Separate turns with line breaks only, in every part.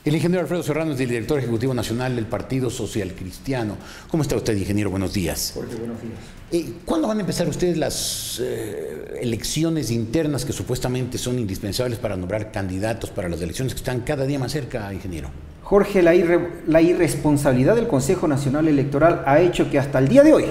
El ingeniero Alfredo Serrano es el director ejecutivo nacional del Partido Social Cristiano. ¿Cómo está usted, ingeniero? Buenos días.
Jorge, buenos días.
¿Cuándo van a empezar ustedes las elecciones internas que supuestamente son indispensables para nombrar candidatos para las elecciones que están cada día más cerca, ingeniero?
Jorge, la irresponsabilidad del Consejo Nacional Electoral ha hecho que hasta el día de hoy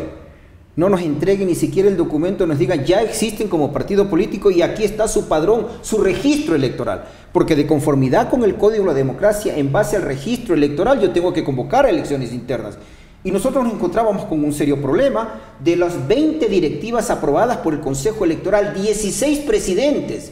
no nos entreguen ni siquiera el documento, nos digan ya existen como partido político y aquí está su padrón, su registro electoral. Porque de conformidad con el Código de la Democracia, en base al registro electoral, yo tengo que convocar a elecciones internas. Y nosotros nos encontrábamos con un serio problema. De las 20 directivas aprobadas por el Consejo Electoral, 16 presidentes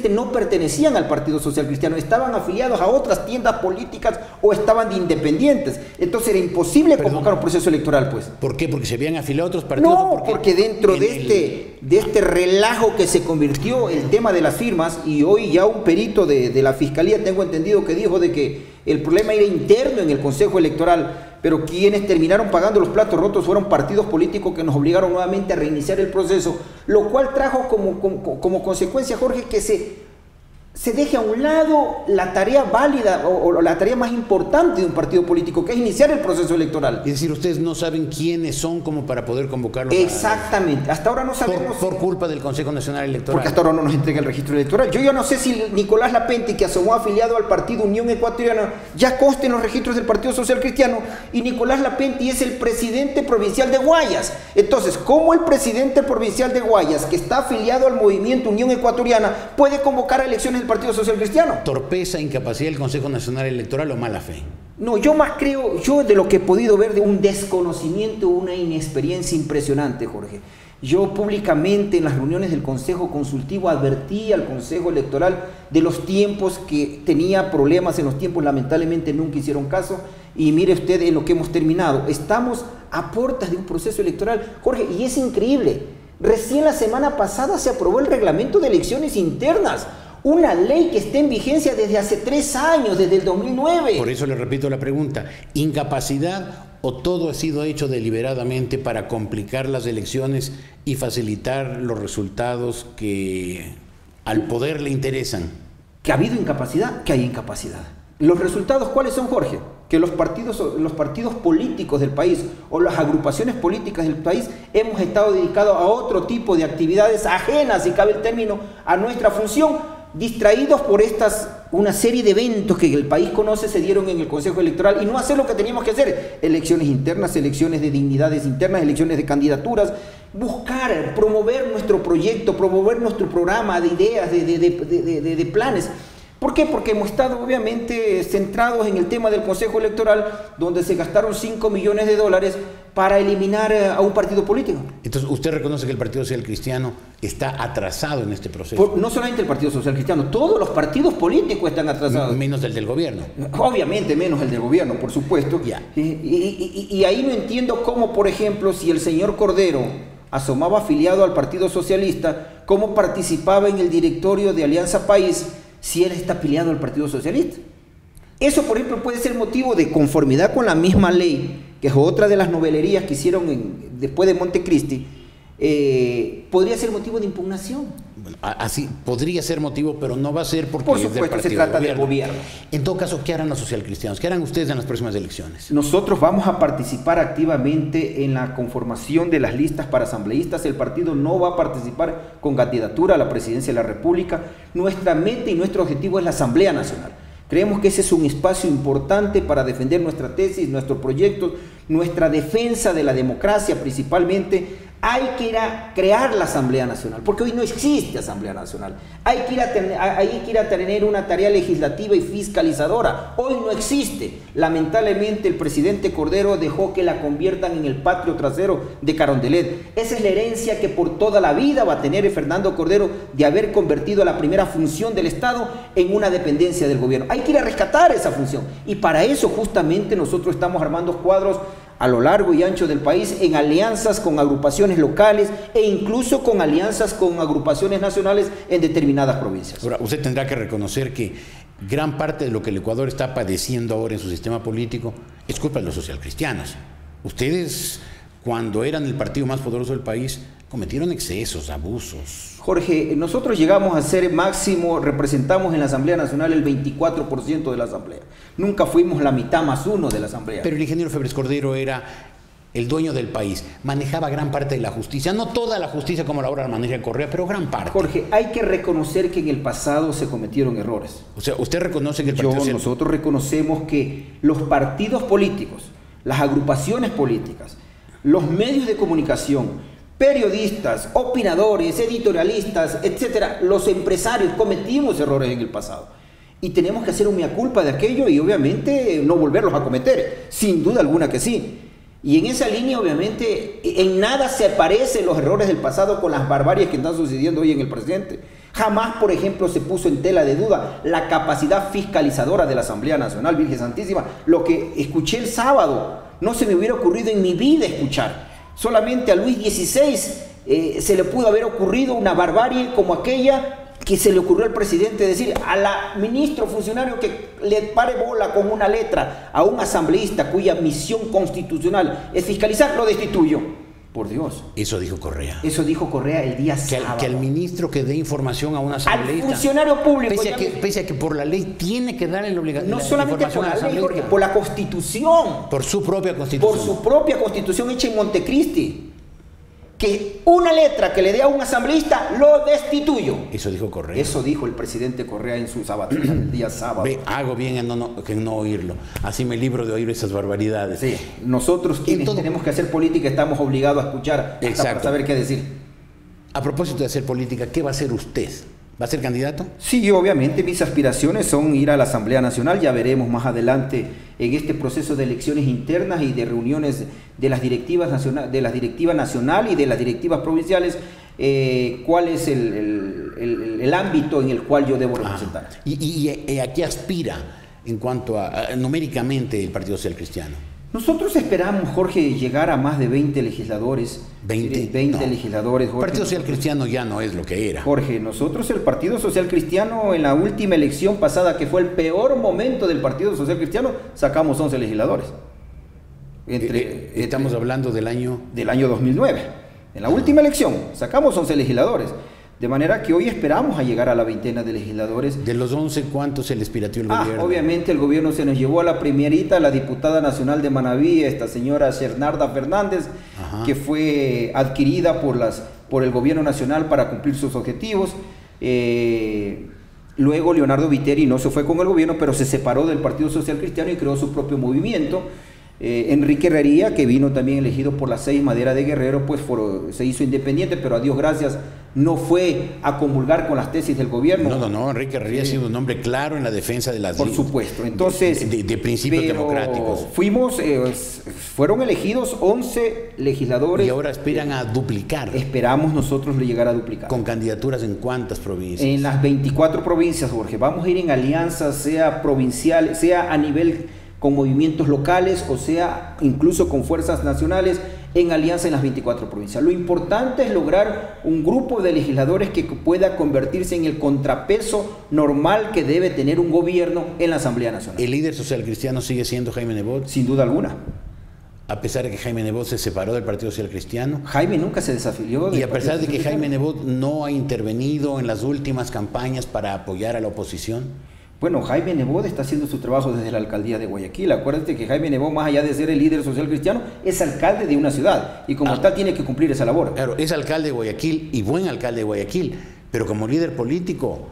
no pertenecían al Partido Social Cristiano, estaban afiliados a otras tiendas políticas o estaban de independientes. Entonces era imposible convocar un proceso electoral, pues.
¿Por qué? ¿Porque se habían afiliado a otros partidos?
No, porque dentro de este relajo que se convirtió el tema de las firmas, y hoy ya un perito de la Fiscalía, tengo entendido que dijo de que el problema era interno en el Consejo Electoral, pero quienes terminaron pagando los platos rotos fueron partidos políticos que nos obligaron nuevamente a reiniciar el proceso, lo cual trajo como consecuencia, Jorge, que se deje a un lado la tarea válida o la tarea más importante de un partido político, que es iniciar el proceso electoral.
Es decir, ustedes no saben quiénes son como para poder convocarlos.
Exactamente, hasta ahora no sabemos.
Por culpa del Consejo Nacional Electoral.
Porque hasta ahora no nos entrega el registro electoral. Yo ya no sé si Nicolás Lapenti, que asomó afiliado al partido Unión Ecuatoriana, ya consta en los registros del Partido Social Cristiano, y Nicolás Lapenti es el presidente provincial de Guayas. Entonces, ¿cómo el presidente provincial de Guayas, que está afiliado al movimiento Unión Ecuatoriana, puede convocar a elecciones del Partido Social Cristiano?
¿Torpeza, incapacidad del Consejo Nacional Electoral o mala fe?
No, yo más creo, yo de lo que he podido ver, de un desconocimiento, una inexperiencia impresionante, Jorge. Yo públicamente en las reuniones del Consejo Consultivo advertí al Consejo Electoral de los tiempos, que tenía problemas en los tiempos, lamentablemente nunca hicieron caso, y mire usted en lo que hemos terminado. Estamos a puertas de un proceso electoral, Jorge, y es increíble. Recién la semana pasada se aprobó el reglamento de elecciones internas. Una ley que está en vigencia desde hace 3 años, desde el 2009.
Por eso le repito la pregunta, ¿incapacidad o todo ha sido hecho deliberadamente para complicar las elecciones y facilitar los resultados que al poder le interesan?
Que ha habido incapacidad, que hay incapacidad. ¿Los resultados cuáles son, Jorge? Que los partidos políticos del país o las agrupaciones políticas del país hemos estado dedicados a otro tipo de actividades ajenas, si cabe el término, a nuestra función, distraídos por una serie de eventos que el país conoce, se dieron en el Consejo Electoral, y no hacer lo que teníamos que hacer: elecciones internas, elecciones de dignidades internas, elecciones de candidaturas, buscar, promover nuestro proyecto, promover nuestro programa de ideas, de planes. ¿Por qué? Porque hemos estado obviamente centrados en el tema del Consejo Electoral, donde se gastaron $5 millones para eliminar a un partido político.
Entonces, ¿usted reconoce que el Partido Social Cristiano está atrasado en este proceso?
No solamente el Partido Social Cristiano, todos los partidos políticos están atrasados.
Menos el del gobierno.
Obviamente menos el del gobierno, por supuesto.
Ya.
Y ahí no entiendo cómo, por ejemplo, si el señor Cordero asomaba afiliado al Partido Socialista, cómo participaba en el directorio de Alianza País si él está afiliado al Partido Socialista. Eso, por ejemplo, puede ser motivo de conformidad con la misma ley, que es otra de las novelerías que hicieron después de Montecristi. Podría ser motivo de impugnación.
Bueno, así podría ser motivo, pero no va a ser porque
por supuesto se trata del gobierno.
En todo caso, ¿qué harán los socialcristianos? ¿Qué harán ustedes en las próximas elecciones?
Nosotros vamos a participar activamente en la conformación de las listas para asambleístas. El partido no va a participar con candidatura a la presidencia de la República. Nuestra meta y nuestro objetivo es la Asamblea Nacional. Creemos que ese es un espacio importante para defender nuestra tesis, nuestro proyecto, nuestra defensa de la democracia principalmente. Hay que ir a crear la Asamblea Nacional, porque hoy no existe Asamblea Nacional. Hay que ir a tener una tarea legislativa y fiscalizadora. Hoy no existe. Lamentablemente el presidente Cordero dejó que la conviertan en el patio trasero de Carondelet. Esa es la herencia que por toda la vida va a tener Fernando Cordero, de haber convertido a la primera función del Estado en una dependencia del gobierno. Hay que ir a rescatar esa función, y para eso justamente nosotros estamos armando cuadros a lo largo y ancho del país, en alianzas con agrupaciones locales e incluso con alianzas con agrupaciones nacionales en determinadas provincias.
Ahora, usted tendrá que reconocer que gran parte de lo que el Ecuador está padeciendo ahora en su sistema político es culpa de los socialcristianos. Ustedes, cuando eran el partido más poderoso del país, cometieron excesos, abusos.
Jorge, nosotros llegamos a ser máximo, representamos en la Asamblea Nacional el 24% de la Asamblea. Nunca fuimos la mitad más uno de la Asamblea.
Pero el ingeniero Febres Cordero era el dueño del país, manejaba gran parte de la justicia, no toda la justicia como la ahora maneja Correa, pero gran parte.
Jorge, hay que reconocer que en el pasado se cometieron errores.
O sea, usted reconoce que el partido...
Nosotros reconocemos que los partidos políticos, las agrupaciones políticas, los medios de comunicación, periodistas, opinadores, editorialistas, etcétera, los empresarios cometimos errores en el pasado. Y tenemos que hacer un mea culpa de aquello y obviamente no volverlos a cometer, sin duda alguna que sí. Y en esa línea obviamente en nada se parecen los errores del pasado con las barbaries que están sucediendo hoy en el presente. Jamás, por ejemplo, se puso en tela de duda la capacidad fiscalizadora de la Asamblea Nacional, Virgen Santísima. Lo que escuché el sábado no se me hubiera ocurrido en mi vida escuchar. Solamente a Luis XVI se le pudo haber ocurrido una barbarie como aquella que se le ocurrió al presidente decir a la ministro funcionario que le pare bola con una letra a un asambleísta cuya misión constitucional es fiscalizar, lo destituyó. Por Dios.
Eso dijo Correa.
Eso dijo Correa el día sábado.
Que al ministro que dé información a un asambleísta.
Al funcionario público.
Pese a que por la ley tiene que darle la obligación.
No solamente por la ley, Jorge, por la Constitución.
Por su propia Constitución.
Por su propia Constitución hecha en Montecristi. Que una letra que le dé a un asambleísta lo destituyo.
Eso dijo Correa.
Eso dijo el presidente Correa en su sabatina el día sábado.
Hago bien en no oírlo. Así me libro de oír esas barbaridades.
Sí, nosotros quienes tenemos que hacer política estamos obligados a escuchar hasta para saber qué decir.
A propósito de hacer política, ¿qué va a hacer usted? ¿Va a ser candidato?
Sí, obviamente mis aspiraciones son ir a la Asamblea Nacional, ya veremos más adelante en este proceso de elecciones internas y de reuniones de las directivas nacionales, de la directiva nacional y de las directivas provinciales, cuál es el ámbito en el cual yo debo representar.
¿Y a qué aspira en cuanto a numéricamente el Partido Social Cristiano?
Nosotros esperamos, Jorge, llegar a más de 20 legisladores. 20 legisladores, Jorge.
El Partido Social Cristiano ya no es lo que era.
Jorge, nosotros el Partido Social Cristiano en la última elección pasada, que fue el peor momento del Partido Social Cristiano, sacamos 11 legisladores.
Estamos hablando del año...
Del año 2009. En la última elección sacamos 11 legisladores. De manera que hoy esperamos a llegar a la veintena de legisladores.
De los 11, ¿cuántos se les pirateó el gobierno?
Obviamente el gobierno se nos llevó a la primerita, la diputada nacional de Manabí, esta señora Shernarda Fernández, que fue adquirida por el gobierno nacional para cumplir sus objetivos. Luego Leonardo Viteri no se fue con el gobierno, pero se separó del Partido Social Cristiano y creó su propio movimiento. Enrique Herrería, que vino también elegido por las 6 Madera de Guerrero, pues se hizo independiente, pero a Dios gracias no fue a comulgar con las tesis del gobierno.
No, Enrique Herrería ha sido un hombre claro en la defensa de las
por supuesto, entonces
de principios democráticos.
Fueron elegidos 11 legisladores.
Y ahora aspiran a duplicar.
Esperamos nosotros llegar a duplicar.
¿Con candidaturas en cuántas provincias?
En las 24 provincias, Jorge. Vamos a ir en alianzas, sea provincial, sea a nivel con movimientos locales o sea incluso con fuerzas nacionales, en alianza en las 24 provincias. Lo importante es lograr un grupo de legisladores que pueda convertirse en el contrapeso normal que debe tener un gobierno en la Asamblea Nacional.
¿El líder social cristiano sigue siendo Jaime Nebot?
Sin duda alguna.
A pesar de que Jaime Nebot se separó del Partido Social Cristiano.
Jaime nunca se desafilió.
Y a pesar de que Jaime Nebot no ha intervenido en las últimas campañas para apoyar a la oposición.
Bueno, Jaime Nebot está haciendo su trabajo desde la alcaldía de Guayaquil. Acuérdate que Jaime Nebot, más allá de ser el líder social cristiano, es alcalde de una ciudad y como tal tiene que cumplir esa labor.
Claro, es alcalde de Guayaquil y buen alcalde de Guayaquil, pero como líder político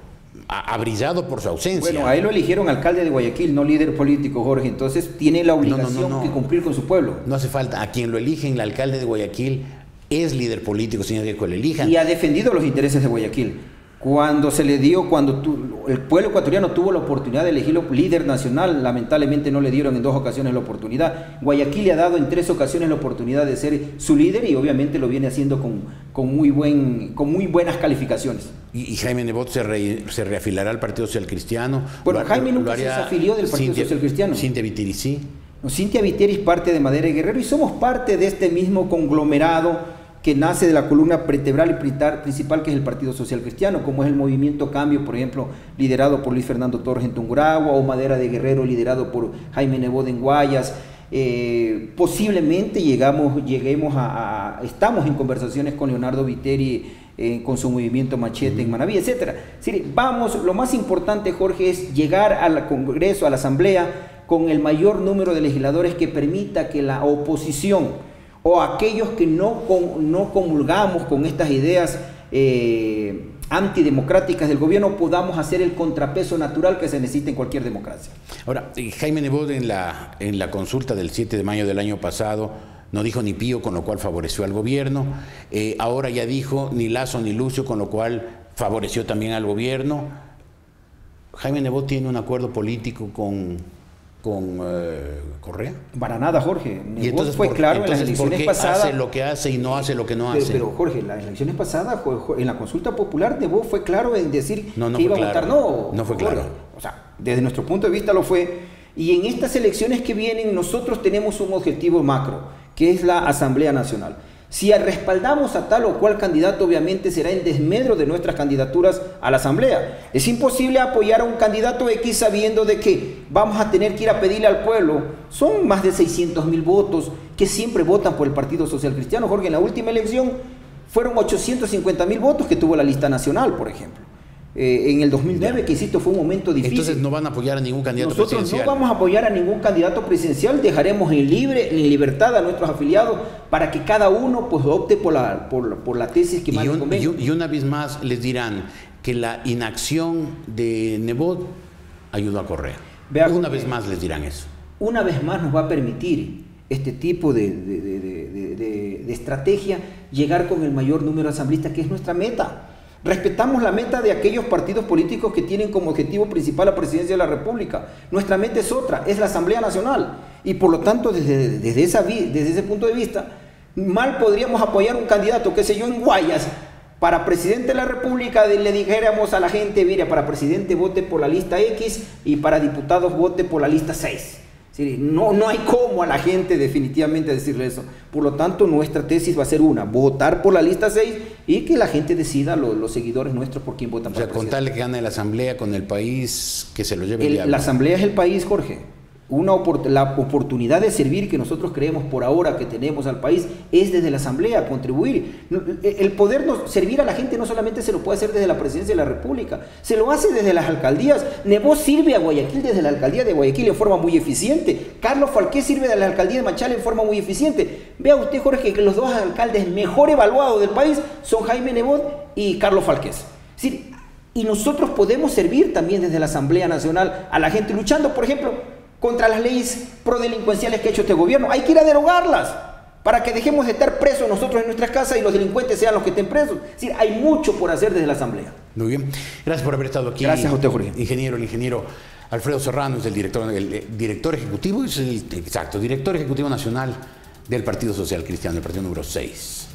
ha brillado por su ausencia.
Bueno, a él lo eligieron alcalde de Guayaquil, no líder político, Jorge. Entonces tiene la obligación de cumplir con su pueblo.
No hace falta. A quien lo eligen, el alcalde de Guayaquil es líder político, señor, que lo elijan.
Y ha defendido los intereses de Guayaquil. Cuando se le dio, el pueblo ecuatoriano tuvo la oportunidad de elegirlo líder nacional, lamentablemente no le dieron en 2 ocasiones la oportunidad. Guayaquil le ha dado en 3 ocasiones la oportunidad de ser su líder y obviamente lo viene haciendo con muy buenas calificaciones.
¿Y Jaime Nebot se reafilará al Partido Social Cristiano?
Bueno, Jaime nunca se desafilió del Partido Social Cristiano.
Cintia Viteri sí.
Cintia Viteri es parte de Madera y Guerrero y somos parte de este mismo conglomerado que nace de la columna vertebral y principal que es el Partido Social Cristiano, como es el Movimiento Cambio, por ejemplo, liderado por Luis Fernando Torres en Tungurahua, o Madera de Guerrero, liderado por Jaime Nebot en Guayas. Posiblemente estamos en conversaciones con Leonardo Viteri con su movimiento Machete en Manaví, etc. Vamos, lo más importante, Jorge, es llegar al Congreso, a la Asamblea, con el mayor número de legisladores que permita que la oposición o aquellos que no comulgamos con estas ideas antidemocráticas del gobierno podamos hacer el contrapeso natural que se necesita en cualquier democracia.
Ahora, Jaime Nebot en la consulta del 7 de mayo del año pasado no dijo ni pío, con lo cual favoreció al gobierno. Ahora ya dijo ni Lazo ni Lucio, con lo cual favoreció también al gobierno. Jaime Nebot tiene un acuerdo político con Correa.
Para nada, Jorge. Nebot
y entonces
fue claro en las elecciones pasadas.
Hace lo que hace y no hace lo que no hace.
Pero Jorge, en las elecciones pasadas, en la consulta popular, Nebot fue claro en decir
no
que iba a
claro.
votar no.
No fue
Jorge.
claro.
O sea, desde nuestro punto de vista lo fue. Y en estas elecciones que vienen, nosotros tenemos un objetivo macro, que es la Asamblea Nacional. Si respaldamos a tal o cual candidato, obviamente será en desmedro de nuestras candidaturas a la Asamblea. Es imposible apoyar a un candidato X sabiendo de que vamos a tener que ir a pedirle al pueblo. Son más de 600.000 votos que siempre votan por el Partido Social Cristiano. Jorge, en la última elección fueron 850.000 votos que tuvo la lista nacional, por ejemplo. En el 2009, que insisto, fue un momento difícil.
Entonces no van a apoyar a ningún candidato
presidencial. Nosotros no vamos a apoyar a ningún candidato presidencial, dejaremos en libertad a nuestros afiliados para que cada uno pues opte por la tesis que más les convenga.
Y una vez más les dirán que la inacción de Nebot ayudó a Correa. Una vez más les dirán eso.
Una vez más nos va a permitir este tipo de estrategia llegar con el mayor número de asambleístas, que es nuestra meta. Respetamos la meta de aquellos partidos políticos que tienen como objetivo principal la presidencia de la República. Nuestra meta es otra, es la Asamblea Nacional. Y por lo tanto, desde ese punto de vista, mal podríamos apoyar un candidato, qué sé yo, en Guayas, para presidente de la República, le dijéramos a la gente, mire, para presidente vote por la lista X y para diputados vote por la lista 6. No hay cómo a la gente definitivamente decirle eso. Por lo tanto, nuestra tesis va a ser votar por la lista 6 y que la gente decida, los seguidores nuestros, por quién votan.
O sea, contarle que gane la Asamblea con el país, que se lo lleve el diablo.
La Asamblea es el país, Jorge. La oportunidad de servir que nosotros creemos por ahora que tenemos al país es desde la Asamblea, contribuir. El poder servir a la gente no solamente se lo puede hacer desde la presidencia de la República, se lo hace desde las alcaldías. Nebot sirve a Guayaquil desde la alcaldía de Guayaquil en forma muy eficiente. Carlos Falqué sirve de la alcaldía de Machala en forma muy eficiente. Vea usted, Jorge, que los dos alcaldes mejor evaluados del país son Jaime Nebot y Carlos Falqué. Y nosotros podemos servir también desde la Asamblea Nacional a la gente, luchando, por ejemplo, contra las leyes prodelincuenciales que ha hecho este gobierno. Hay que ir a derogarlas para que dejemos de estar presos nosotros en nuestras casas y los delincuentes sean los que estén presos. Es decir, hay mucho por hacer desde la Asamblea.
Muy bien. Gracias por haber estado aquí.
Gracias a usted, Jorge.
El ingeniero Alfredo Serrano es el director ejecutivo, director ejecutivo nacional del Partido Social Cristiano, el partido número 6.